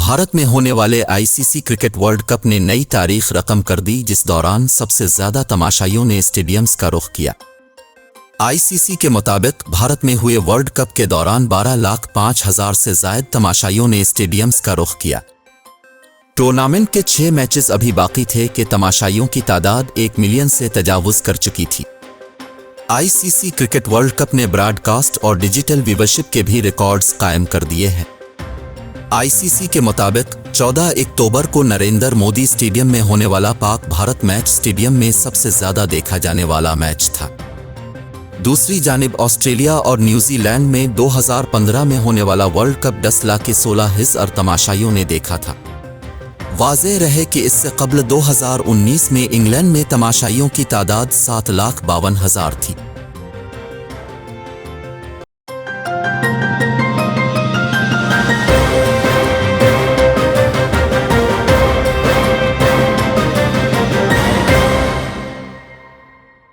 भारत में होने वाले आईसीसी क्रिकेट वर्ल्ड कप ने नई तारीख रकम कर दी, जिस दौरान सबसे ज्यादा तमाशाइयों ने स्टेडियम्स का रुख किया। आईसीसी के मुताबिक भारत में हुए वर्ल्ड कप के दौरान 12,05,000 से ज्यादा तमाशाइयों ने स्टेडियम्स का रुख किया। टूर्नामेंट के 6 मैचेस अभी बाकी थे कि तमाशाइयों की तादाद 1 मिलियन से तजावुज कर चुकी थी। आईसीसी क्रिकेट वर्ल्ड कप ने ब्रॉडकास्ट और डिजिटल व्यूवरशिप के भी रिकॉर्ड्स कायम कर दिए हैं। आईसीसी के मुताबिक 14 अक्टूबर को नरेंद्र मोदी स्टेडियम में होने वाला पाक भारत मैच स्टेडियम में सबसे ज्यादा देखा जाने वाला मैच था। दूसरी जानिब ऑस्ट्रेलिया और न्यूजीलैंड में 2015 में होने वाला वर्ल्ड कप 10,16,000 तमाशाइयों ने देखा था। वाज़ेह रहे कि इससे कबल 2019 में इंग्लैंड में तमाशाइयों की तादाद 7,52,000 थी।